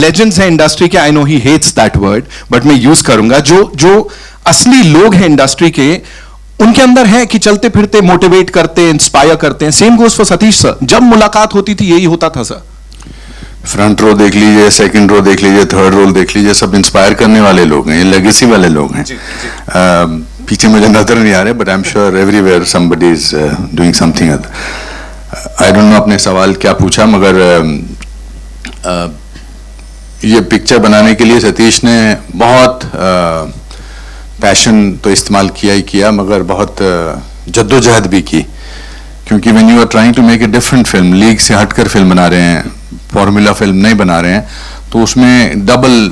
Legends हैं industry के, I know he hates that word but मैं यूज करूंगा, जो असली लोग हैं इंडस्ट्री के, उनके अंदर है कि चलते फिरते मोटिवेट करते, इंस्पायर करते हैं. Same goes for Satish sir. जब मुलाकात होती थी यही होता था सर. फ्रंट रो देख लीजिए, सेकंड रो देख लीजिए, थर्ड रो देख लीजिए, सब इंस्पायर करने वाले लोग हैं, ये लेगेसी वाले लोग हैं. पीछे मुझे नजर नहीं आ रहे, but I am sure everywhere somebody is doing something other. I don't know आपने सवाल क्या पूछा, मगर ये पिक्चर बनाने के लिए सतीश ने बहुत पैशन तो इस्तेमाल किया ही किया, मगर बहुत जद्दोजहद भी की. क्योंकि when you are trying to make a different film, league से हटकर फिल्म बना रहे हैं, फॉर्मूला फिल्म नहीं बना रहे हैं, तो उसमें डबल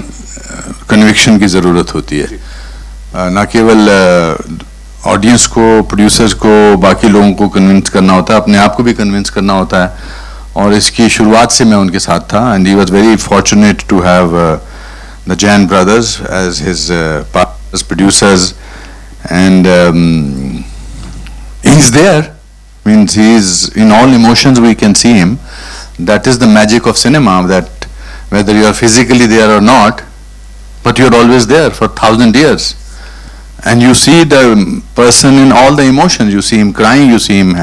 कन्विक्शन की ज़रूरत होती है. ना केवल ऑडियंस को, प्रोड्यूसर्स को, बाकी लोगों को कन्विंस करना होता है, अपने आप को भी कन्विंस करना होता है. और इसकी शुरुआत से मैं उनके साथ था, and he was very fortunate to have the Jain brothers as his partners, producers, and he is there, means he is in all emotions, we can see him. That is the magic of cinema, that whether you are physically there or not, but you are always there for 1,000 years, and you see the person in all the emotions. You see him crying, you see him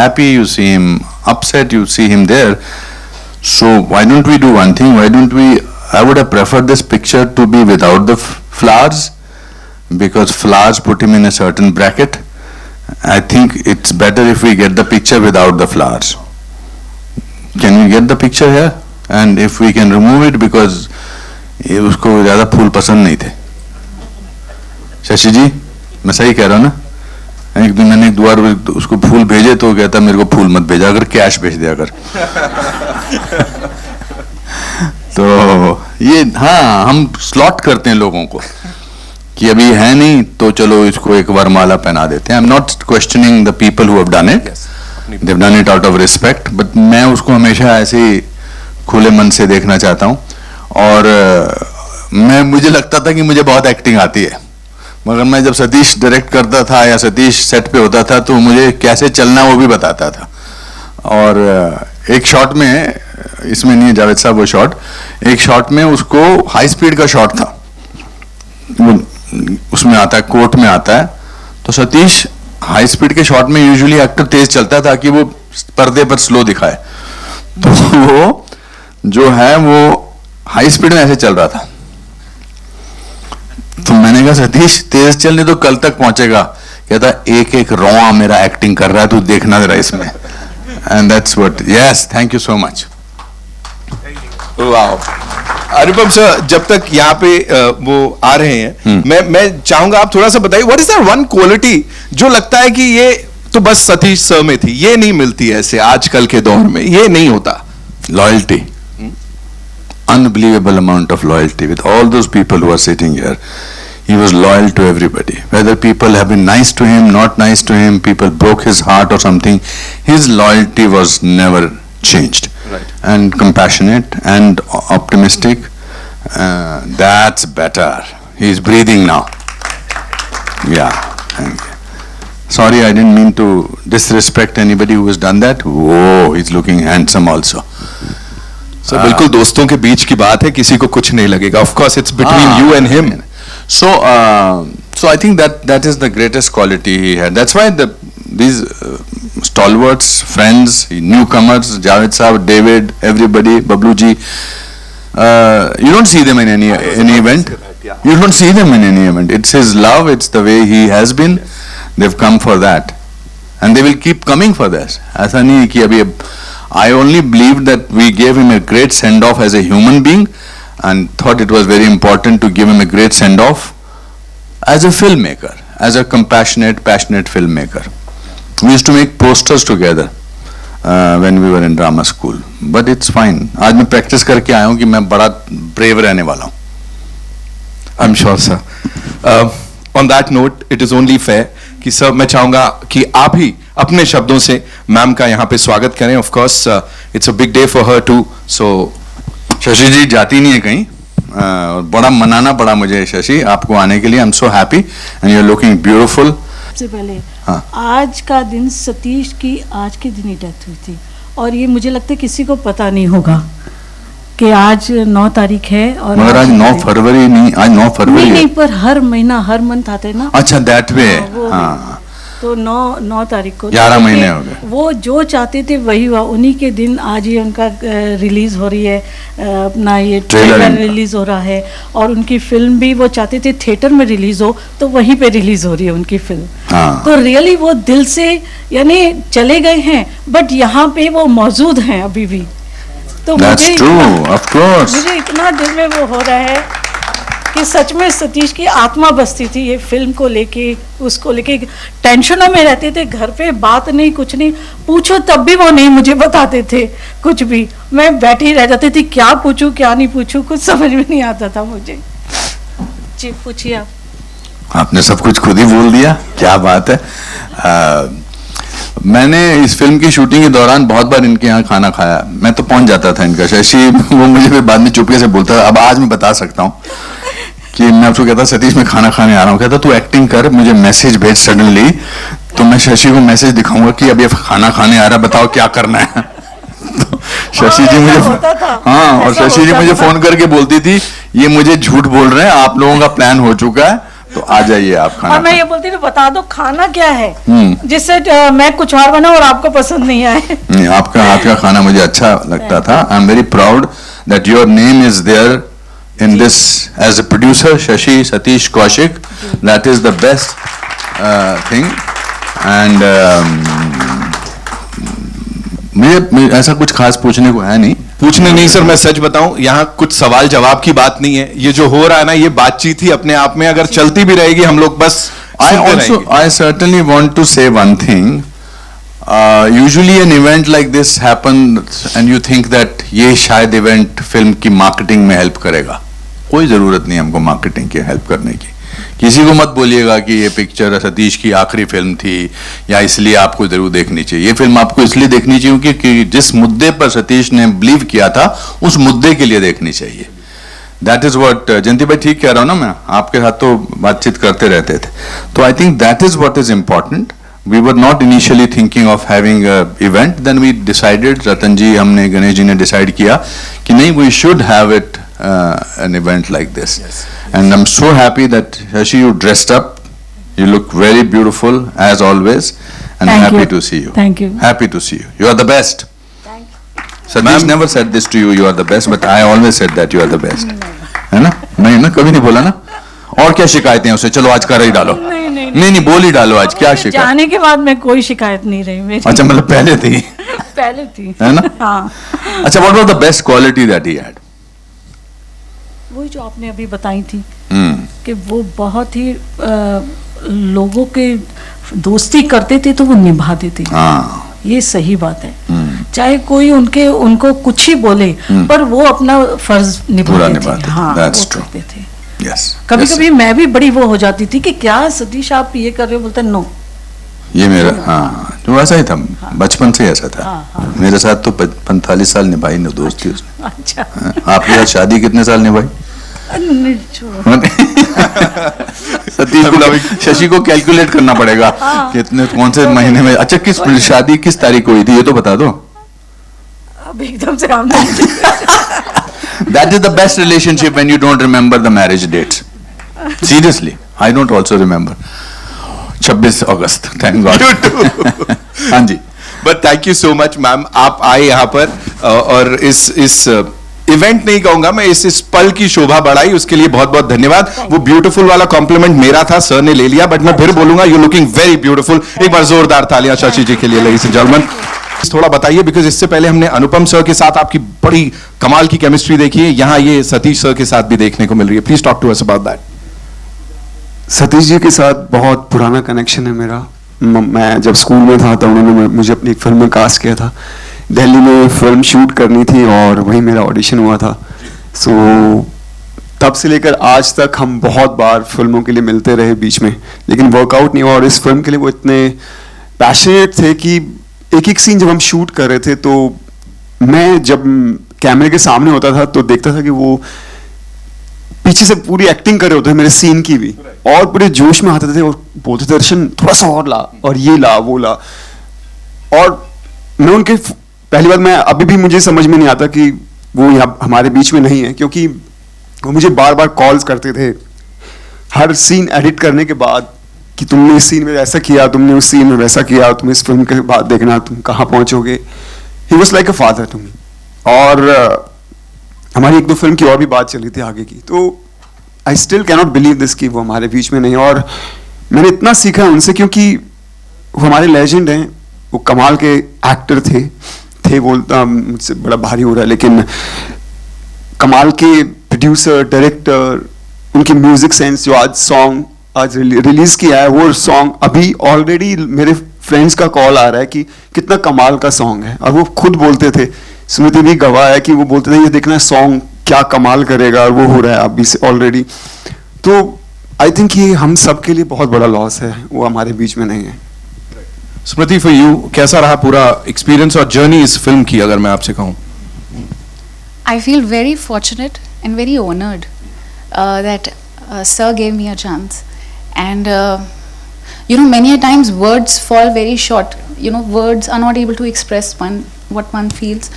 happy, you see him upset, you see him there. So why don't we do one thing? Why don't we, I would have preferred this picture to be without the flowers, because flowers put him in a certain bracket. I think it's better if we get the picture without the flowers. Can we get the picture here? And if we can remove it, because ये उसको ज़्यादा फूल पसंद नहीं थे. शशि जी, मैं सही कह रहा हूँ ना? एक दिन मैंने एक बार उसको फूल भेजे तो कहता मेरे को फूल मत भेजा, अगर कैश भेज दिया अगर. तो ये, हाँ, हम स्लॉट करते हैं लोगों को कि अभी है नहीं तो चलो इसको एक बार माला पहना देते हैं. I am not questioning the people who have done it, they have done it out of respect, but मैं उसको हमेशा ऐसे ही खुले मन से देखना चाहता हूँ. और मुझे लगता था कि मुझे बहुत एक्टिंग आती है, मगर मैं जब सतीश डायरेक्ट करता था या सतीश सेट पे होता था तो मुझे कैसे चलना वो भी बताता था. और एक शॉट में, इसमें नहीं है जावेद साहब वो शॉट, एक शॉट में उसको हाई स्पीड का शॉट था, उसमें आता है, कोर्ट में आता है, तो सतीश हाई स्पीड के शॉट में यूजुअली एक्टर तेज चलता है ताकि वो पर्दे पर स्लो दिखाए, तो वो जो है वो हाई स्पीड में ऐसे चल रहा था. तो मैंने कहा सतीश तेज चलने तो कल तक पहुंचेगा. कहता एक एक रोआ मेरा एक्टिंग कर रहा है, तू देखना जरा इसमें. And that's what. Yes, thank you so much. Wow. Anupam sir, जब तक यहाँ पे वो आ रहे हैं, मैं चाहूंगा आप थोड़ा सा बताइए, what is that one quality जो लगता है कि ये तो बस सतीश सर में थी, ये नहीं मिलती ऐसे आजकल के दौर में, ये नहीं होता. Loyalty, unbelievable amount of loyalty with all those people who are sitting here. He was loyal to everybody, whether people have been nice to him, not nice to him, people broke his heart or something, his loyalty was never changed. Right. And compassionate and optimistic. That's better. He's breathing now. Yeah, thank you. Sorry, I didn't mean to disrespect anybody who has done that. Oh, he's looking handsome also. So बिल्कुल दोस्तों के बीच की बात है, किसी को कुछ नहीं लगेगा. Of course, it's between you and him. So I think that is the greatest quality he had. That's why these stalwarts, friends, newcomers, Javed Saab, David, everybody, Bablu ji, you don't see them in any event. You don't see them in any event. It's his love. It's the way he has been. They've come for that, and they will keep coming for this. ऐसा नहीं कि अभी I only believed that we gave him a great send-off as a human being, and thought it was very important to give him a great send-off as a filmmaker, as a compassionate, passionate filmmaker. We used to make posters together when we were in drama school, but it's fine. आज मैं practice करके आया हूँ कि मैं बड़ा brave रहने वाला हूँ. I'm sure, sir. On that note, it is only fair कि सर मैं चाहूंगा कि आप ही अपने शब्दों से मैम का यहाँ पे स्वागत करें. Of course it's a big day for her too. So Shashi ji जाती नहीं है कहीं, बड़ा मनाना पड़ा मुझे शशि आपको आने के लिए. I am so happy and you are looking beautiful. सबसे पहले आज का दिन सतीश की आज के दिन ही डेथ हुई थी, और ये मुझे लगता है किसी को पता नहीं होगा. कि आज 9 तारीख है और मगर आज 9 फरवरी नहीं, आज 9 फरवरी नहीं, है। नहीं, पर हर महीना हर मंथ आते हैं ना। अच्छा, दैट वे। वो हाँ, तो 9 तारीख को 11 महीने हो गए। वो जो चाहते थे वही हुआ। उन्हीं के दिन आज ही उनका रिलीज हो रही है, अपना ये ट्रेलर रिलीज हो रहा है। और उनकी फिल्म भी वो चाहते थे थिएटर में रिलीज हो, तो वहीं पे रिलीज हो रही है उनकी फिल्म। हाँ। तो रियली वो दिल से यानी चले गए हैं, बट यहाँ पे वो मौजूद हैं अभी भी। तो That's true, of course. मुझे इतना दिल में वो हो रहा है कि सच में सतीश की आत्मा बसती थी ये फिल्म को लेके, उसको लेके टेंशनों में रहते थे, घर पे बात नहीं, कुछ नहीं पूछो तब भी वो नहीं मुझे बताते थे कुछ भी। मैं बैठी रह जाती थी, क्या पूछूं क्या नहीं पूछूं, कुछ समझ में नहीं आता था मुझे। जी पूछिए आप। आपने सब कुछ खुद ही बोल दिया, क्या बात है। मैंने इस फिल्म की शूटिंग के दौरान बहुत बार इनके यहाँ खाना खाया। मैं तो पहुंच जाता था इनका, शशि वो मुझे फिर बाद में चुपके से बोलता था। अब आज मैं बता सकता हूँ कि मैं उसको कहता, सतीश मैं खाना खाने आ रहा हूँ, कहता तू एक्टिंग कर, मुझे मैसेज भेज सडनली, तो मैं शशि को मैसेज दिखाऊंगा कि अब ये खाना खाने आ रहा है, बताओ क्या करना है। तो शशि जी मुझे हाँ, और शशि जी मुझे फोन करके बोलती थी ये मुझे झूठ बोल रहे हैं, आप लोगों का प्लान हो चुका है, तो आ जाइए आप खाना। और मैं ये बोलती थी बता दो खाना क्या है, जिससे मैं कुछ और बनाऊं और आपको पसंद नहीं आए। नहीं, आपका हाथ का खाना मुझे अच्छा लगता था। I am very proud that your name is there in this as a producer, Shashi Satish Kaushik. That is the best thing. And मुझे ऐसा कुछ खास पूछने को है नहीं। पूछने नहीं सर, मैं सच बताऊं यहाँ कुछ सवाल जवाब की बात नहीं है। ये जो हो रहा है ना, ये बातचीत ही अपने आप में अगर चलती भी रहेगी, हम लोग बस I certainly want to say one thing. Usually an event like this happens and you think that ये शायद इवेंट फिल्म की मार्केटिंग में हेल्प करेगा। कोई जरूरत नहीं हमको मार्केटिंग की हेल्प करने की। किसी को मत बोलिएगा कि ये पिक्चर सतीश की आखिरी फिल्म थी या इसलिए आपको जरूर देखनी चाहिए। ये फिल्म आपको इसलिए देखनी चाहिए क्योंकि जिस मुद्दे पर सतीश ने बिलीव किया था उस मुद्दे के लिए देखनी चाहिए। दैट इज व्हाट जयंती भाई ठीक कह रहा हूं ना, मैं आपके साथ तो बातचीत करते रहते थे। तो I think that is what is important. We were not initially thinking of having a event, then we decided, रतन जी हमने गणेश जी ने decide किया कि नहीं, we should have it an event like this. Yes. And I'm so happy that Shashi you dressed up, you look very beautiful as always, and I'm happy to see you. Thank you. Happy to see you. You are the best. Thank you. Satish never said this to you, you are the best, but I always said that you are the best. है ना? नहीं ना, कभी नहीं बोला ना? और क्या शिकायतें हैं उसे? चलो आज कर ही डालो। नहीं बोल ही डालो आज, क्या शिकायत? जाने के बाद में कोई शिकायत नहीं रही मेरी। अच्छा, मतलब पहले थी। पहले थी, है ना? हाँ। अच्छा, what was the best quality that he had? वही जो आपने अभी बताई थी कि वो बहुत ही लोगों के दोस्ती करते थे तो वो निभाते थे। हाँ। ये सही बात है। चाहे कोई उनको कुछ ही बोले, पर वो अपना फर्ज निभाते थे। हाँ, That's वो true. करते थे। Yes. कभी-कभी मैं भी बड़ी वो हो जाती थी कि क्या सतीश आप ये कर रहे हो, बोलते नो। ये मेरा हाँ, तो ऐसा ही था। बचपन से ऐसा था। हाँ। मेरे साथ तो 45 साल निभाई ना दोस्ती उसने। अच्छा। आपके साथ शादी कितने साल निभाई? सतीश को, शशि को कैलकुलेट करना पड़ेगा कितने कौन से महीने में। अच्छा, किस शादी किस तारीख को हुई थी ये तो बता दो। अब एकदम से हम That is the best relationship when you don't remember the marriage dates. Seriously, I don't also remember. 26 August, thank God. You too. हाँ जी। But thank you so much, ma'am. आप आए यहाँ पर और इस इवेंट नहीं कहूंगा मैं, इस पल की शोभा बढ़ाई, उसके लिए बहुत बहुत धन्यवाद। वो ब्यूटीफुल वाला कॉम्प्लीमेंट मेरा था, सर ने ले लिया, बट मैं फिर बोलूंगा यू लुकिंग वेरी ब्यूटीफुल। एक बार जोरदार तालियां शशि जी के लिए, लेडीज एंड जेंटलमैन। थोड़ा बताइए, बिकॉज इससे पहले हमने अनुपम सर के साथ आपकी बड़ी कमाल की केमिस्ट्री देखी है, यहाँ ये सतीश सर के साथ भी देखने को मिल रही है। Please talk to us about that. Satish ji के साथ बहुत पुराना कनेक्शन है मेरा। मैं जब स्कूल में था तो उन्होंने मुझे अपनी एक फिल्म में कास्ट किया था। दिल्ली में फिल्म शूट करनी थी और वहीं मेरा ऑडिशन हुआ था। सो तब से लेकर आज तक हम बहुत बार फिल्मों के लिए मिलते रहे बीच में, लेकिन वर्कआउट नहीं हुआ। और इस फिल्म के लिए वो इतने पैशनेट थे कि एक एक सीन जब हम शूट कर रहे थे तो मैं जब कैमरे के सामने होता था तो देखता था कि वो पीछे से पूरी एक्टिंग कर रहे होते हैं मेरे सीन की भी, और पूरे जोश में आते थे और बोलते थे दर्शन थोड़ा सा और ला, और ये ला वो ला। और मैं उनके पहली बार, मैं अभी भी मुझे समझ में नहीं आता कि वो यहाँ हमारे बीच में नहीं है, क्योंकि वो मुझे बार बार कॉल्स करते थे हर सीन एडिट करने के बाद कि तुमने इस सीन में ऐसा किया, तुमने उस सीन में वैसा किया, तुम इस फिल्म के बाद देखना तुम कहाँ पहुँचोगे। He was like a father to me. और हमारी एक दो फिल्म की और भी बात चली थी आगे की, तो I still cannot believe this कि वो हमारे बीच में नहीं। और मैंने इतना सीखा उनसे, क्योंकि वो हमारे लेजेंड हैं, वो कमाल के एक्टर थे बोलता मुझसे बड़ा भारी हो रहा है, लेकिन कमाल के प्रोड्यूसर, डायरेक्टर, उनकी म्यूजिक सेंस। जो आज रिलीज किया है वो सॉन्ग, अभी ऑलरेडी मेरे फ्रेंड्स का कॉल आ रहा है कि कितना कमाल का सॉन्ग है। और वो खुद बोलते थे, स्मृति भी गवाह है कि वो बोलते थे ये देखना सॉन्ग क्या कमाल करेगा, और वो हो रहा है अभी से ऑलरेडी। तो आई थिंक ये हम सब के लिए बहुत बड़ा लॉस है, वो हमारे बीच में नहीं है। स्मृति, फॉर यू कैसा रहा पूरा एक्सपीरियंस और जर्नी इस फिल्म की, अगर मैं आपसे कहूँ? I feel very fortunate and very honored that Sir gave me a chance. And many a times words fall very short. Words are not able to express what one feels.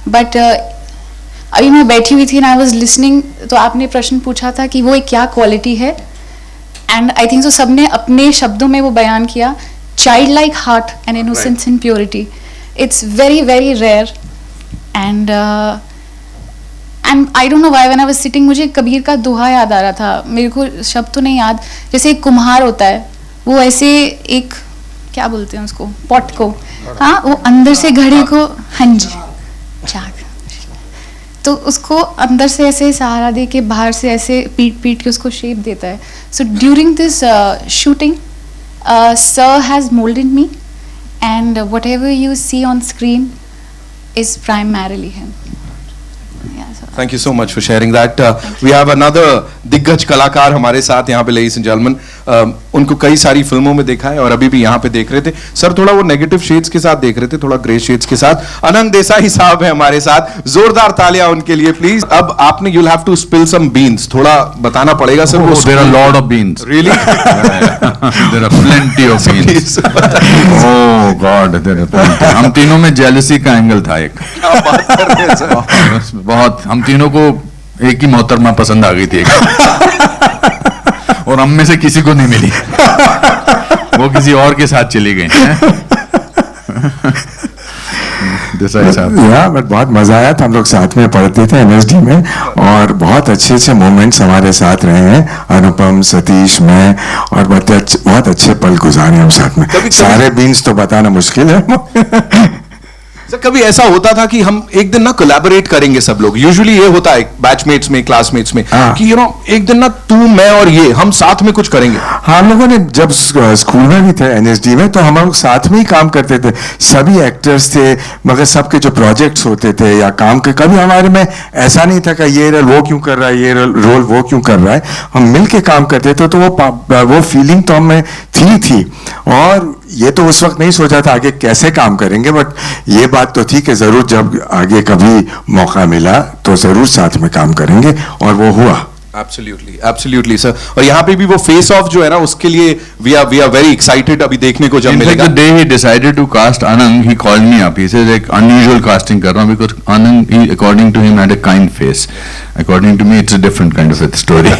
But अभी मैं बैठी हुई थी and I was listening, तो आपने प्रश्न पूछा था कि वो एक क्या क्वालिटी है, and I think so सबने अपने शब्दों में वो बयान किया, childlike heart and innocence and purity. It's very very rare. And I don't know why when I was sitting, मुझे कबीर का दोहा याद आ रहा था, मेरे को शब्द तो नहीं याद। जैसे एक कुम्हार होता है, वो ऐसे एक क्या बोलते हैं उसको, पॉट को, हाँ, वो अंदर से घड़े को, हाँ जी, चाक, तो उसको अंदर से ऐसे सहारा दे के बाहर से ऐसे पीट के उसको शेप देता है। So during this shooting, sir has moulded me, and whatever you see on screen is primarily him. Thank you so much for sharing that. We have another दिग्गज कलाकार हमारे साथ यहाँ पे, ladies and gentlemen. उनको कई सारी फिल्मों में देखा है और अभी भी यहाँ पे देख रहे थे। सर थोड़ा वो नेगेटिव शेड्स के साथ देख रहे थे, थोड़ा ग्रे शेड्स के साथ। अनंग देसाई साहब है हमारे साथ, जोरदार तालियां उनके लिए प्लीज। अब आपने you'll have to spill some beans, थोड़ा बताना पड़ेगा sir. Oh, there are a lot of beans. Really? There are plenty of beans. Oh God, there are plenty. हम तीनों में jealousy का एंगल था एक। क्या बात कर रहे हैं सर? बहुत, हम तीनों को एक ही मोहतरमा पसंद आ गई थी और हम में से किसी को नहीं मिली, वो किसी और के साथ चली गई। बट बहुत मजा आया था, हम लोग साथ में पढ़ते थे एनएसडी में, और बहुत अच्छे अच्छे मोमेंट्स हमारे साथ रहे हैं, अनुपम, सतीश, मैं, और बहुत अच्छे पल गुजारे हम साथ में। सारे बीन्स तो बताना मुश्किल है। सर कभी ऐसा होता था कि हम एक दिन ना कोलैबोरेट करेंगे सब लोग, यूजुअली ये होता है बैचमेट्स में, क्लासमेट्स में, कि एक दिन ना तू, मैं और ये हम साथ में कुछ करेंगे। हाँ, हम लोगों ने जब स्कूल में भी थे एनएसडी में, तो हम लोग साथ में ही काम करते थे, सभी एक्टर्स थे, मगर सबके जो प्रोजेक्ट्स होते थे या काम के, कभी हमारे में ऐसा नहीं था कि ये रोल वो क्यों कर रहा है, ये रोल वो क्यों कर रहा है। हम मिल के काम करते थे, तो वो फीलिंग तो हमें थी। और ये तो उस वक्त नहीं सोचा था आगे कैसे काम करेंगे, बट ये बात तो थी कि जरूर जब आगे कभी मौका मिला तो जरूर साथ में काम करेंगे, और वो हुआ। Absolutely sir। और यहाँ पे भी वो फेस ऑफ जो है ना, उसके लिए we are very excited अभी देखने को जब मिलेगा। The day he decided to cast Anang, he called me up. He said like unusual casting कर रहा हूँ, because Anang, according to him, had a kind face. According to me, it's a different kind of a story.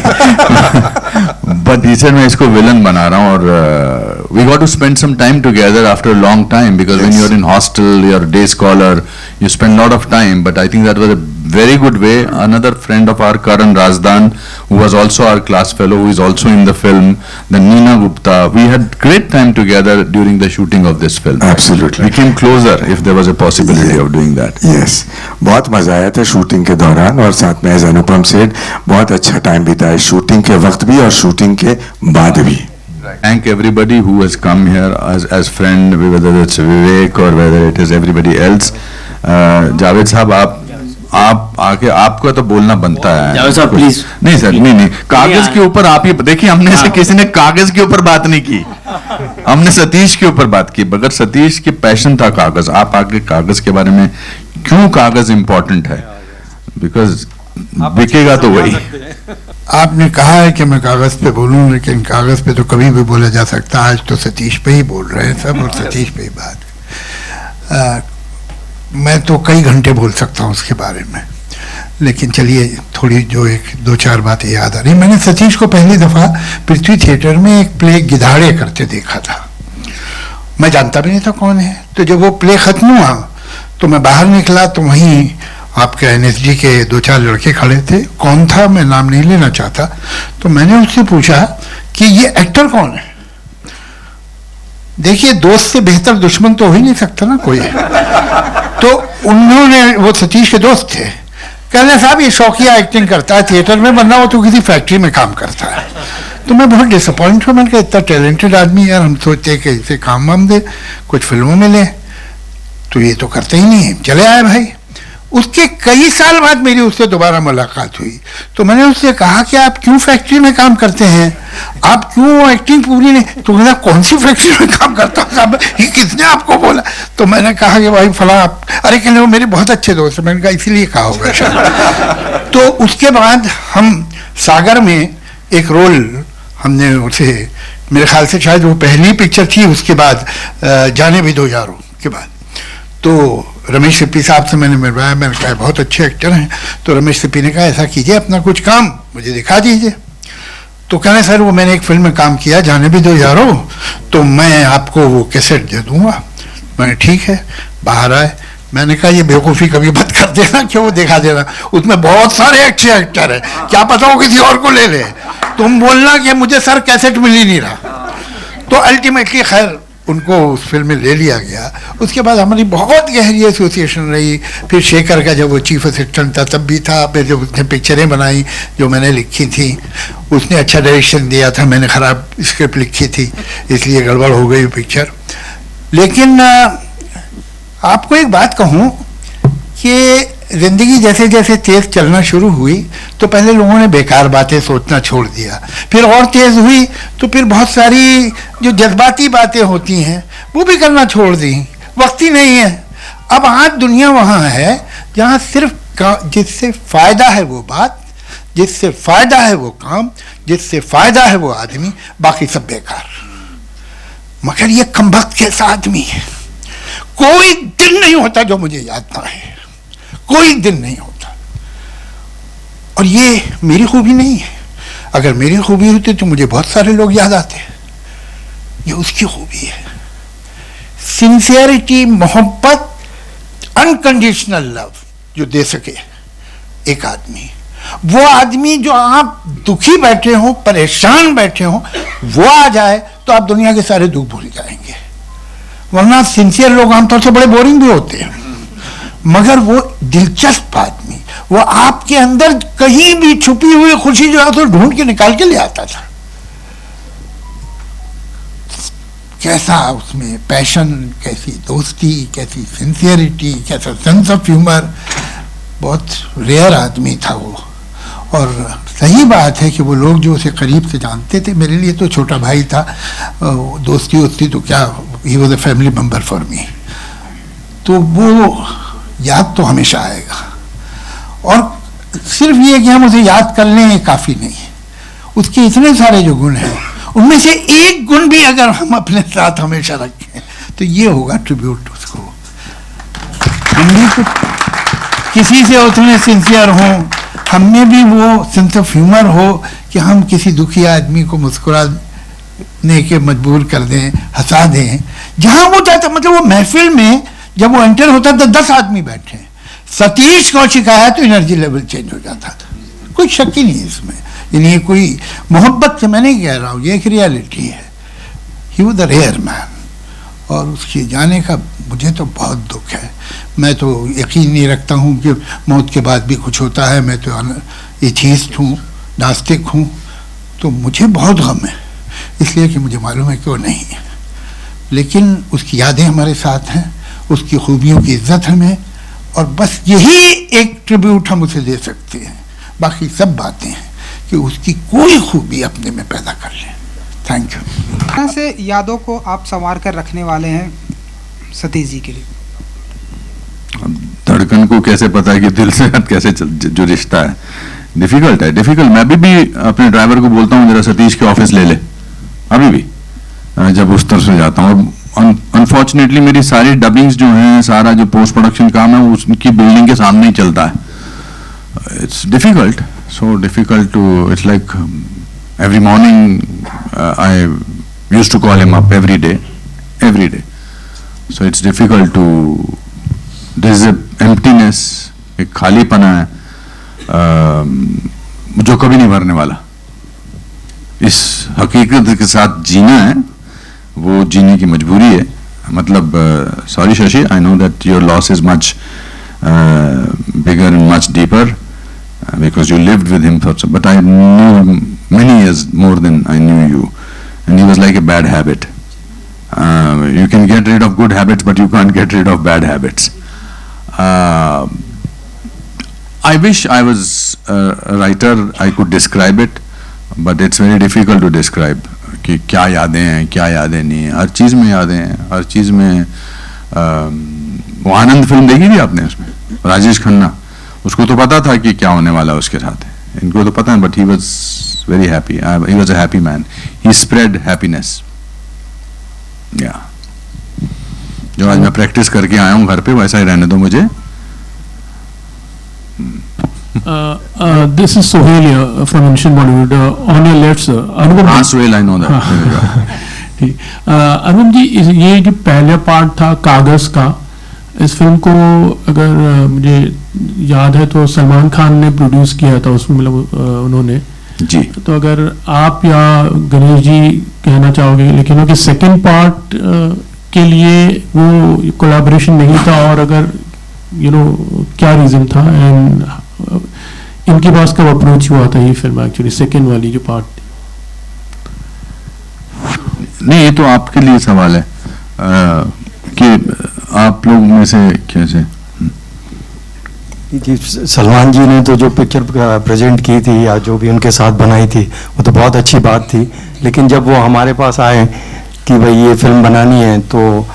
But he said मैं इसको villain बना रहा हूँ, और we got to spend some time together after a long time, because when you're in hostel, you're a day scholar, you spend a lot of time. But I think that was a very good way. Another friend of our, Karan Razdan, who was also our class fellow, who is also in the film, then Neena Gupta, we had great time together during the shooting of this film. Absolutely. We came closer if there was a possibility of doing that. Yes, बहुत मजा आया था shooting के दौरान, और साथ में as अनुपम सेठ बहुत अच्छा टाइम बिताया शूटिंग के वक्त भी और शूटिंग के बाद भी। Thank everybody who has come here as friend, whether it's Vivek or whether it is everybody else. Javed साहब, आप आके आपको तो बोलना बनता है। जावेद साहब प्लीज। नहीं सर, नहीं, कागज के ऊपर आप ही देखिए, हमने से किसी ने कागज के ऊपर बात नहीं की, हमने सतीश के ऊपर बात की। बगैर सतीश के पैशन था कागज, आप आगे कागज के बारे में, क्यों कागज इंपॉर्टेंट है, बिकॉज बिकेगा तो वही। आपने कहा है कि मैं कागज पे बोलूं, लेकिन कागज पे तो कभी भी बोला जा सकता। आज तो सतीश पे ही बोल रहे हैं सब, और सतीश पे ही बात। मैं तो कई घंटे बोल सकता हूँ उसके बारे में। लेकिन चलिए थोड़ी जो एक दो चार बातें याद आ रही। मैंने सतीश को पहली दफ़ा पृथ्वी थिएटर में एक प्ले गिधाड़े करते देखा था। मैं जानता भी नहीं था कौन है। तो जब वो प्ले ख़त्म हुआ तो मैं बाहर निकला तो वहीं आपके एनएसडी के दो चार लड़के खड़े थे। कौन था मैं नाम नहीं लेना चाहता। तो मैंने उससे पूछा कि ये एक्टर कौन है। देखिए दोस्त से बेहतर दुश्मन तो हो ही नहीं सकता ना कोई। तो उन्होंने, वो सतीश के दोस्त थे, कहने साहब ये शौकिया एक्टिंग करता है थिएटर में, वरना वो तो किसी फैक्ट्री में काम करता है। तो मैं बहुत डिसअपॉइंट हुआ। मैंने कहा इतना टैलेंटेड आदमी यार, हम सोचते कि इसे काम वाम दे, कुछ फिल्मों में ले, तो ये तो करते ही नहीं है। चले आए भाई। उसके कई साल बाद मेरी उससे दोबारा मुलाकात हुई तो मैंने उससे कहा कि आप क्यों फैक्ट्री में काम करते हैं, आप क्यों एक्टिंग पूरी नहीं। तो मैंने कौन सी फैक्ट्री में काम करता हूँ साहब, ये किसने आपको बोला। तो मैंने कहा कि भाई फला आप, अरे कहने वो मेरे बहुत अच्छे दोस्त हैं। मैंने कहा इसीलिए कहा होगा शायद। तो उसके बाद हम सागर में एक रोल हमने उसे, मेरे ख्याल से शायद वो पहली पिक्चर थी उसके बाद, जाने भी दो यारों के बाद। तो रमेश सिप्पी साहब से मैंने मिलवाया। मैंने कहा बहुत अच्छे एक्टर हैं। तो रमेश सिप्पी ने कहा ऐसा कीजिए अपना कुछ काम मुझे दिखा दीजिए। तो कहने सर वो मैंने एक फिल्म में काम किया, जाने भी दो यारों, तो मैं आपको वो कैसेट दे दूंगा। मैंने ठीक है। बाहर आए, मैंने कहा ये बेवकूफ़ी कभी मत कर देना, क्यों दिखा देना, उसमें बहुत सारे अच्छे एक्टर हैं, क्या पता वो किसी और को ले ले। तुम बोलना कि मुझे सर कैसेट मिल ही नहीं रहा। तो अल्टीमेटली खैर उनको उस फिल्म में ले लिया गया। उसके बाद हमारी बहुत गहरी एसोसिएशन रही। फिर शेखर का जब वो चीफ असिस्टेंट था तब भी था। फिर जब उसने पिक्चरें बनाई जो मैंने लिखी थी, उसने अच्छा डायरेक्शन दिया था, मैंने ख़राब स्क्रिप्ट लिखी थी, इसलिए गड़बड़ हो गई पिक्चर। लेकिन आपको एक बात कहूँ कि ज़िंदगी जैसे जैसे तेज़ चलना शुरू हुई तो पहले लोगों ने बेकार बातें सोचना छोड़ दिया, फिर और तेज़ हुई तो फिर बहुत सारी जो जज्बाती बातें होती हैं वो भी करना छोड़ दी। वक्त ही नहीं है। अब आज दुनिया वहाँ है जहाँ सिर्फ जिससे फ़ायदा है वो बात, जिससे फ़ायदा है वो काम, जिससे फ़ायदा है वो आदमी, बाकी सब बेकार। मगर ये कमबख्त कैसा आदमी है। कोई दिन नहीं होता जो मुझे याद ना है, कोई दिन नहीं होता। और ये मेरी खूबी नहीं है। अगर मेरी खूबी होती तो मुझे बहुत सारे लोग याद आते। ये उसकी खूबी है। सिंसियरिटी, मोहब्बत, अनकंडीशनल लव जो दे सके एक आदमी, वो आदमी जो आप दुखी बैठे हो, परेशान बैठे हो, वो आ जाए तो आप दुनिया के सारे दुख भूल जाएंगे। वरना सिंसियर लोग आमतौर से बड़े बोरिंग भी होते हैं, मगर वो दिलचस्प आदमी, वो आपके अंदर कहीं भी छुपी हुई खुशी जो है तो ढूंढ के निकाल के ले आता था। कैसा उसमें पैशन, कैसी दोस्ती, कैसी सिंसियरिटी, कैसा सेंस ऑफ ह्यूमर, बहुत रेयर आदमी था वो। और सही बात है कि वो लोग जो उसे करीब से जानते थे, मेरे लिए तो छोटा भाई था, दोस्ती वोस्ती तो क्या, he was a family member for me. तो वो याद तो हमेशा आएगा। और सिर्फ ये कि हम उसे याद कर लें काफ़ी नहीं है। उसके इतने सारे जो गुण हैं, उनमें से एक गुण भी अगर हम अपने साथ हमेशा रखें तो ये होगा ट्रिब्यूट उसको। हम भी कुछ किसी से उतने सिंसियर हों, हमें भी वो सेंस ऑफ ह्यूमर हो कि हम किसी दुखी आदमी को मुस्कुराने के मजबूर कर दें, हंसा दें। जहाँ वो जाता, मतलब वो महफिल में जब वो एंटर होता तो 10 आदमी बैठे, सतीश को शिकायत तो एनर्जी लेवल चेंज हो जाता था। कोई शक ही नहीं इसमें। यानी कोई मोहब्बत से मैं नहीं कह रहा हूँ, ये एक रियलिटी है। He was the rare man. और उसके जाने का मुझे तो बहुत दुख है। मैं तो यकीन नहीं रखता हूँ कि मौत के बाद भी कुछ होता है। मैं तो एथीस्ट हूँ, नास्तिक हूँ, तो मुझे बहुत गम है, इसलिए कि मुझे मालूम है कि वो नहीं है। लेकिन उसकी यादें हमारे साथ हैं, उसकी खूबियों की इज्जत हमें, और बस यही एक ट्रिब्यूट हम उसे दे सकते हैं। बाकी सब बातें हैं कि उसकी कोई खूबी अपने में पैदा कर लें। Thank you. तरह से यादों को आप संवार कर रखने वाले हैं सतीश जी के लिए। धड़कन को कैसे पता है कि दिल से कैसे जो रिश्ता है, डिफिकल्ट है, डिफिकल्ट। मैं अभी भी अपने ड्राइवर को बोलता हूँ जरा सतीश के ऑफिस ले ले, अभी भी जब उस तरफ से जाता हूँ। अनफॉर्चुनेटली मेरी सारी डबिंग्स जो हैं, सारा जो पोस्ट प्रोडक्शन काम है, उसकी बिल्डिंग के सामने ही चलता है। it's difficult. So difficult to. It's like every morning I used to call him up every day. So it's difficult to. There is a emptiness, एक खालीपना है जो कभी नहीं भरने वाला. इस हकीकत के साथ जीना है, वो जीने की मजबूरी है. मतलब sorry Shashi, I know that your loss is much bigger and much deeper because you lived with him for. But I knew him many years more than I knew you, and he was like a bad habit. You can get rid of good habits, but you can't get rid of bad habits. I wish I was a writer, I could describe it, but it's very difficult to describe. कि क्या यादें हैं, क्या यादें नहीं हैं. हर चीज़ में यादें हैं, हर चीज़ में. वो आनंद फिल्म देखी थी आपने? उसमें राजेश खन्ना, उसको तो पता था कि क्या होने वाला उसके साथ. इनको तो पता है, but he was very happy. He was a happy man. He spread happiness. या जो आज मैं प्रैक्टिस करके आया हूँ घर पे, वैसा ही रहने दो मुझे. This is Sohail from Ancient Bollywood. On your left, sir. हाँ Sohail, I know that. अनुपम जी, ये जो पहला पार्ट था कागज का, इस फिल्म को अगर मुझे याद है तो सलमान खान ने प्रोड्यूस किया था उसमें, मतलब उन्होंने जी. तो अगर आप या गणेश जी कहना चाहोगे, लेकिन उनके सेकंड पार्ट के लिए वो कोलैबोरेशन नहीं था, और अगर क्या रीजन था, एंड इनके पास कब अप्रोच हुआ था ये फिल्म एक्चुअली सेकंड वाली जो पार्ट थी? नहीं, ये तो आपके लिए सवाल है कि आप लोग में से कैसे. सलमान जी ने तो जो पिक्चर प्रेजेंट की थी या जो भी उनके साथ बनाई थी, वो तो बहुत अच्छी बात थी. लेकिन जब वो हमारे पास आए कि भाई ये फिल्म बनानी है, तो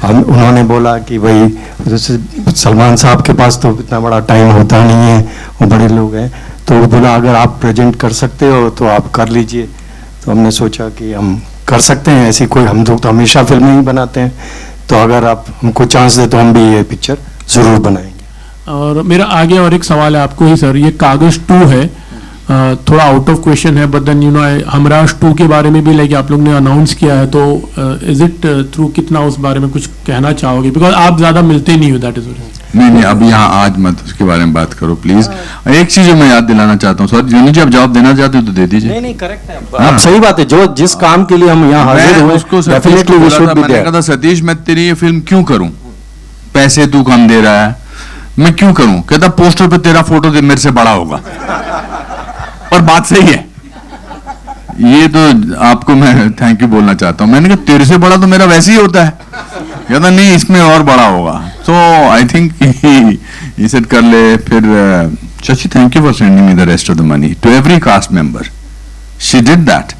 उन्होंने बोला कि भाई जैसे सलमान साहब के पास तो इतना बड़ा टाइम होता नहीं है, वो बड़े लोग हैं, तो वो बोला अगर आप प्रेजेंट कर सकते हो तो आप कर लीजिए. तो हमने सोचा कि हम कर सकते हैं, ऐसी कोई, हम लोग तो हमेशा फिल्में ही बनाते हैं, तो अगर आप हमको चांस दे तो हम भी ये पिक्चर ज़रूर बनाएंगे. और मेरा आगे और एक सवाल है आपको ही सर. ये कागज 2 है, थोड़ा आउट ऑफ क्वेश्चन है, बट देन हमराज 2 के बारे में भी लाइक आप लोग ने अनाउंस किया है, तो इज इट थ्रू, कितना उस बारे में कुछ कहना चाहोगे? बिकॉज आप ज्यादा मिलते नहीं हो, दैट इज. नहीं, अब यहाँ आज मत उसके बारे में बात करो प्लीज. एक चीज मैं याद दिलाना चाहता हूँ, सॉरी जी, आप जवाब देना चाहते हो तो दे दीजिए. नहीं करेक्ट है, आप सही बात है. जो जिस काम के लिए हम यहाँ हाजिर हुए, उसको definitely we should be there. मैंने कहा सतीश, मैं तेरी ये फिल्म क्यों करूं? पैसे तू कम दे रहा है, मैं क्यों करूं? कहता पोस्टर पे तेरा फोटो मेरे से बड़ा होगा. और बात सही है. ये तो आपको मैं थैंक यू बोलना चाहता हूं. मैंने कहा तेरे से बड़ा तो मेरा वैसे ही होता है. कहता नहीं, इसमें और बड़ा होगा. सो आई थिंक ये सेट कर ले. फिर Shashi, thank you for sending me the rest of the money to every cast member. She did that.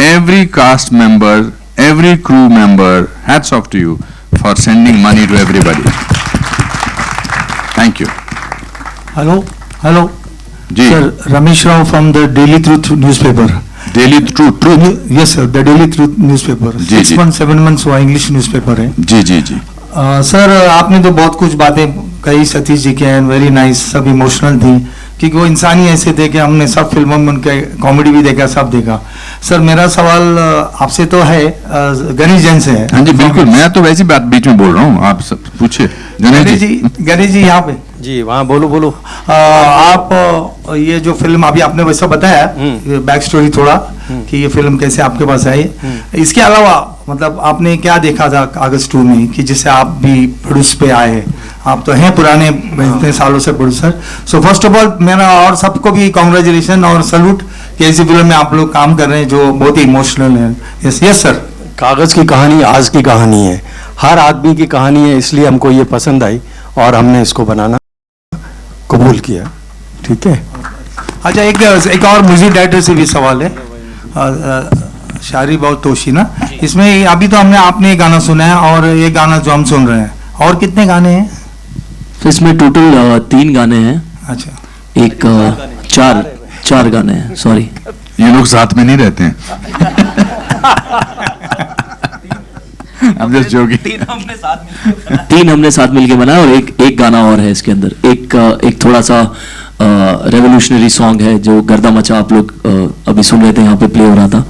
Every cast member, every crew member, hats off to you for sending money to everybody. Thank you. Hello ji sir, Ramesh Rao from the daily truth newspaper. Daily truth? Yes sir, the daily truth newspaper. 6 months 7 months हुआ, English newspaper है. जी. Sir, आपने तो बहुत कुछ बातें कही सतीश जी के, एंड वेरी नाइस, सब इमोशनल थी, क्योंकि वो इंसान ही ऐसे थे कि हमने सब फिल्मों में उनके कॉमेडी भी देखा, सब देखा. सर, मेरा सवाल आपसे तो है, गणेश जैन से है. हाँ जी बिल्कुल, मैं तो वैसी बात बीच में बोल रहा हूँ, आप सब पूछिए. गणेश जी यहाँ पे जी, वहाँ बोलो. आप ये जो फिल्म अभी आपने वैसा बताया, बैक स्टोरी थोड़ा कि ये फिल्म कैसे आपके पास आई, इसके अलावा मतलब आपने क्या देखा था कागज 2 में कि जिससे आप भी प्रोड्यूस पे आए? आप तो हैं पुराने, इतने सालों से producer. So first of all मेरा और सबको भी कॉन्ग्रेचुलेशन और सल्यूट कि ऐसी फिल्म में आप लोग काम कर रहे हैं जो बहुत ही इमोशनल है. Yes sir. कागज की कहानी आज की कहानी है, हर आदमी की कहानी है, इसलिए हमको ये पसंद आई और हमने इसको बनाना कबूल किया. ठीक है. अच्छा, एक और म्यूजिक डायरेक्टर से भी सवाल है, शायरी बहुत तोशी ना. इसमें अभी तो आपने एक गाना सुना है और ये गाना जो हम सुन रहे हैं, और कितने गाने हैं? तो इसमें टोटल 3 गाने हैं. अच्छा. एक 4 गाने हैं. सॉरी, ये लोग साथ में नहीं रहते हैं. I'm just joking. 3 हमने साथ मिलके बनाया और एक गाना और है इसके अंदर. एक थोड़ा सा रेवोल्यूशनरी सॉन्ग है जो गर्दा मचा, आप लोग अभी सुन रहे थे, यहाँ पे प्ले हो रहा था।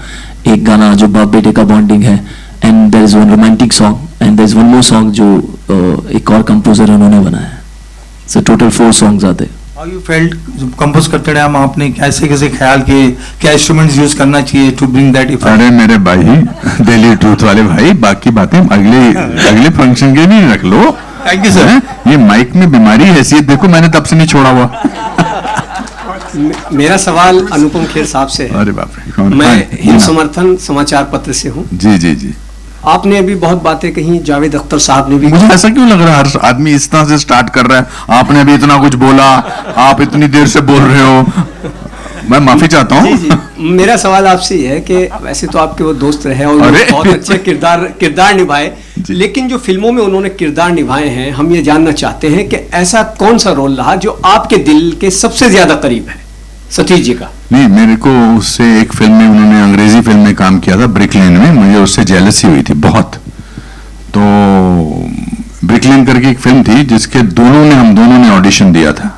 एक गाना जो बाप बेटे का बॉन्डिंग है, and there is one romantic song, and there is one more song जो एक और कंपोजर उन्होंने बनाया है। सो टोटल 4 सॉन्ग्स आते हैं। हाउ यू फेल्ट कंपोज करते टाइम आपने कैसे कैसे ख्याल किए, क्या इंस्ट्रूमेंट्स यूज करना चाहिए टू ब्रिंग दैट इफेक्ट? अरे मेरे भाई, डेली ट्रूथ वाले भाई, बाकी बातें अगले फंक्शन के लिए रख लो। Thank you sir. ये माइक में बीमारी हैसियत देखो, मैंने तब से नहीं छोड़ा हुआ। मेरा सवाल अनुपम खेर साहब से है। अरे बाप रे, मैं हिंद समर्थन समाचार पत्र से हूँ। जी जी जी। आपने अभी बहुत बातें कही, जावेद अख्तर साहब ने भी। मुझे ऐसा क्यों लग रहा है हर आदमी इस तरह से स्टार्ट कर रहा है? आपने अभी इतना कुछ बोला, आप इतनी देर से बोल रहे हो, मैं माफी चाहता हूँ। जी जी। मेरा सवाल आपसे ये है कि वैसे तो आपके वो दोस्त रहे और बहुत अच्छे किरदार निभाए, लेकिन जो फिल्मों में उन्होंने किरदार निभाए हैं, हम ये जानना चाहते हैं कि ऐसा कौन सा रोल रहा जो आपके दिल के सबसे ज्यादा करीब है सतीश जी का? नहीं, मेरे को उससे एक फिल्म में, उन्होंने अंग्रेजी फिल्म में काम किया था, ब्रिकलेन में, मुझे उससे जेलसी हुई थी बहुत। तो ब्रिकलेन करके एक फिल्म थी जिसके हम दोनों ने ऑडिशन दिया था,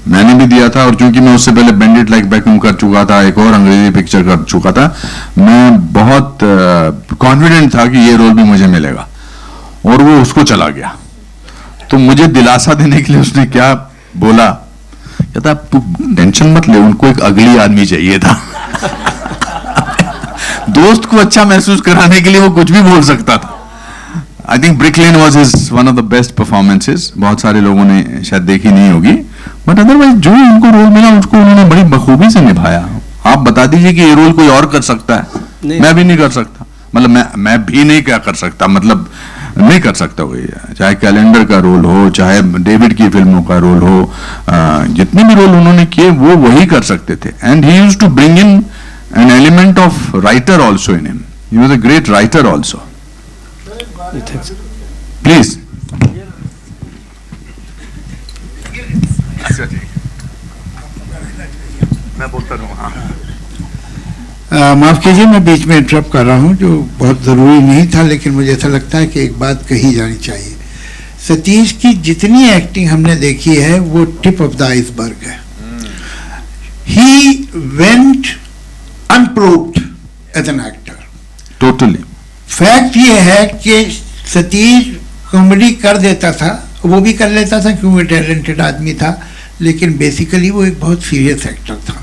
मैंने भी दिया था, और चूंकि मैं उससे पहले बेंडिट लाइक बैकूम कर चुका था, एक और अंग्रेजी पिक्चर कर चुका था, मैं बहुत कॉन्फिडेंट था कि ये रोल भी मुझे मिलेगा, और वो उसको चला गया। तो मुझे दिलासा देने के लिए उसने क्या बोला, कहता तू टेंशन मत ले, उनको एक अगली आदमी चाहिए था। दोस्त को अच्छा महसूस कराने के लिए वो कुछ भी बोल सकता था। I think Brick Lane was his one of the best performances. बहुत सारे लोगों ने शायद देखी नहीं होगी, बट अदरवाइज जो उनको रोल मिला उसको उन्होंने बड़ी बखूबी से निभाया। आप बता दीजिए कि ये रोल कोई और कर सकता है? मैं भी नहीं कर सकता, मतलब मैं भी नहीं क्या कर सकता, मतलब नहीं कर सकता कोई, चाहे कैलेंडर का रोल हो, चाहे डेविड की फिल्मों का रोल हो, जितने भी रोल उन्होंने किए वो वही कर सकते थे। And he used to bring in an element of writer also in him. He was a great writer also. Please. मैं बोलता रहूँ। माफ कीजिए, मैं बीच में इंटरप्ट कर रहा हूँ, जो बहुत ज़रूरी नहीं था, लेकिन मुझे ऐसा लगता है कि एक बात कही जानी चाहिए। सतीश की जितनी एक्टिंग हमने देखी है वो टिप ऑफ द आइसबर्ग है। He went unproved as an actor. Totally. Fact ये है कि सतीश कॉमेडी कर देता था, वो भी कर लेता था क्योंकि टैलेंटेड आदमी था, लेकिन बेसिकली वो एक बहुत सीरियस एक्टर था,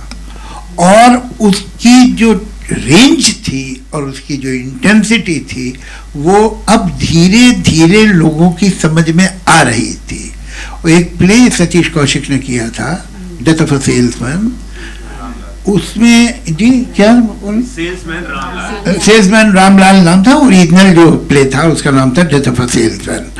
और उसकी जो रेंज थी और उसकी जो इंटेंसिटी थी वो अब धीरे धीरे लोगों की समझ में आ रही थी। एक प्ले सतीश कौशिक ने किया था, डेथ ऑफ अ सेल्समैन, उसमें जी क्या सेल्समैन रामलाल नाम था, ओरिजिनल जो प्ले था उसका नाम था डेथ ऑफ अ सेल्समैन।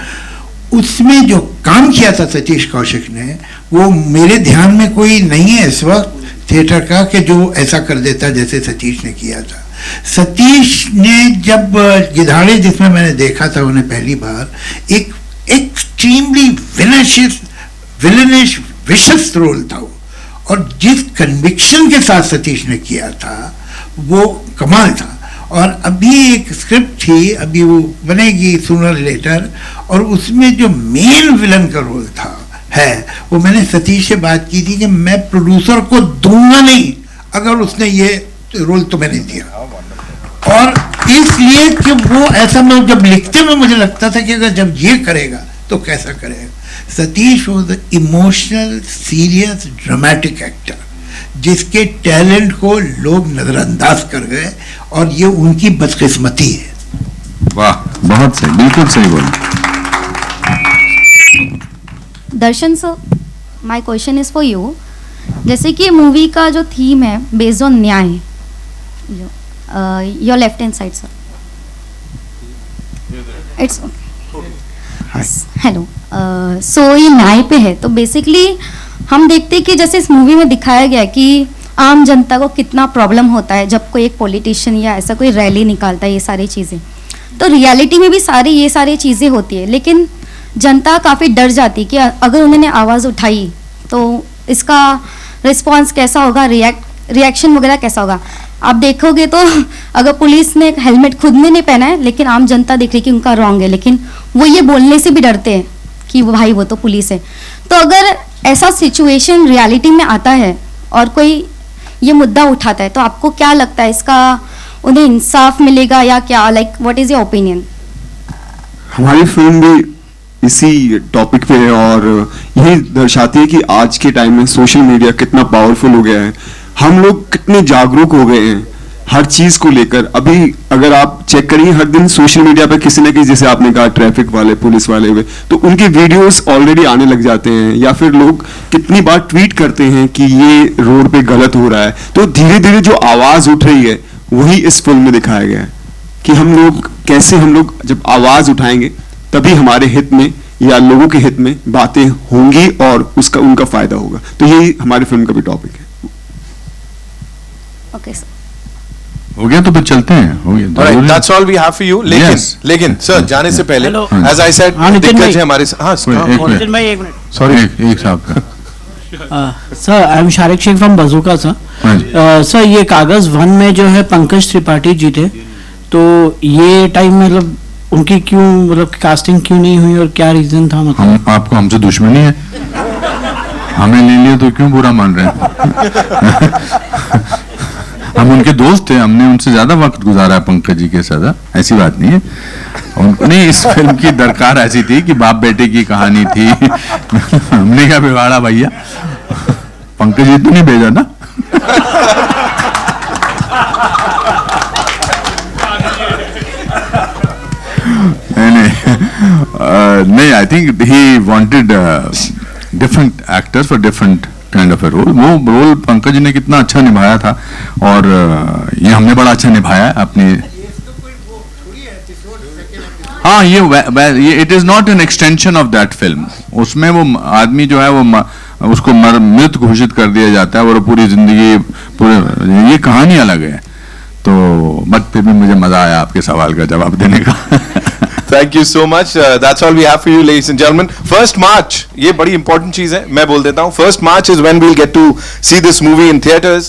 उसमें जो काम किया था सतीश कौशिक ने, वो मेरे ध्यान में कोई नहीं है इस वक्त थिएटर का कि जो ऐसा कर देता जैसे सतीश ने किया था। सतीश ने जब गिधाड़े, जिसमें मैंने देखा था उन्हें पहली बार, एक एक्सट्रीमली विलनिश विशस रोल था वो, और जिस कन्विक्शन के साथ सतीश ने किया था वो कमाल था। और अभी एक स्क्रिप्ट थी, अभी वो बनेगी सूनर लेटर, और उसमें जो मेन विलन का रोल था वो मैंने सतीश से बात की थी कि मैं प्रोड्यूसर को दूंगा नहीं अगर उसने ये रोल तुम्हें नहीं दिया, और इसलिए कि वो ऐसा, मैं जब लिखते में मुझे लगता था कि अगर जब ये करेगा तो कैसा करेगा। Satish was emotional serious dramatic actor जिसके टैलेंट को लोग नजरअंदाज कर गए, और ये उनकी बदकिस्मती है। वाह, बहुत सही, बिल्कुल सही बोला। Darshan sir, my question is for you. जैसे कि मूवी का जो थीम है बेस्ड ऑन न्याय, your left hand side sir, it's hello, so ये न्याय पे है, तो बेसिकली हम देखते हैं कि जैसे इस मूवी में दिखाया गया है कि आम जनता को कितना प्रॉब्लम होता है जब कोई एक पॉलिटिशियन या ऐसा कोई रैली निकालता है, ये सारी चीज़ें, तो रियलिटी में भी ये सारी चीज़ें होती है, लेकिन जनता काफ़ी डर जाती है कि अगर उन्होंने आवाज़ उठाई तो इसका रिस्पांस कैसा होगा, रिएक्शन वगैरह कैसा होगा। आप देखोगे तो अगर पुलिस ने हेलमेट खुद ने नहीं पहना है, लेकिन आम जनता देख रही कि उनका रॉन्ग है, लेकिन वो ये बोलने से भी डरते हैं कि वो भाई वो तो पुलिस है। तो अगर ऐसा सिचुएशन रियलिटी में आता है और कोई ये मुद्दा उठाता है, तो आपको क्या लगता है इसका उन्हें इंसाफ मिलेगा या क्या, like what is your opinion? हमारी फिल्म भी इसी टॉपिक पे है और यही दर्शाती है कि आज के टाइम में सोशल मीडिया कितना पावरफुल हो गया है, हम लोग कितने जागरूक हो गए हैं हर चीज को लेकर। अभी अगर आप चेक करिए हर दिन सोशल मीडिया पे किसी न किसी, जैसे आपने कहा ट्रैफिक वाले, पुलिस वाले हुए, तो उनके वीडियोस ऑलरेडी आने लग जाते हैं, या फिर लोग कितनी बार ट्वीट करते हैं कि ये रोड पे गलत हो रहा है। तो धीरे धीरे जो आवाज उठ रही है वही इस फिल्म में दिखाया गया है कि हम लोग कैसे, हम लोग जब आवाज उठाएंगे तभी हमारे हित में या लोगों के हित में बातें होंगी और उसका उनका फायदा होगा। तो यही हमारी फिल्म का भी टॉपिक है। ओके सर, हो गया तो फिर चलते हैं, हो गया। Alright, that's all we have for you. लेकिन सर जाने से पहले, as I said, दिग्गज है हमारे नितिन भाई एक मिनट, सॉरी एक साहब का sir I am Shariq Sheikh from बजूका सर। सर ये कागज 1 में जो है पंकज त्रिपाठी जी थे, तो ये टाइम में मतलब उनकी क्यों मतलब कास्टिंग क्यों नहीं हुई और क्या रीजन था? मतलब आपको हमसे दुश्मनी है, हमें ले लिया तो क्यों बुरा मान रहे हैं? हम उनके दोस्त थे, हमने उनसे ज्यादा वक्त गुजारा है पंकज जी के साथ, ऐसी बात नहीं है। उन्हें इस फिल्म की दरकार ऐसी थी कि बाप बेटे की कहानी थी। हमने क्या बिगाड़ा भैया, पंकज जी तो नहीं भेजा ना। नहीं, I think he wanted different actors for different kind of a role. वो रोल पंकज जी ने कितना अच्छा निभाया था और ये हमने बड़ा अच्छा निभाया है अपनी। हाँ, ये it is not an extension of that film. उसमें वो आदमी जो है वो उसको मृत घोषित कर दिया जाता है और पूरी जिंदगी ये कहानी अलग है। तो बट फिर भी मुझे मजा आया आपके सवाल का जवाब देने का। Thank you so much. That's all we have for you, ladies and gentlemen. 1st March, ये बड़ी important चीज है, मैं बोल देता हूँ। 1st March is when we'll get to see this movie in theaters.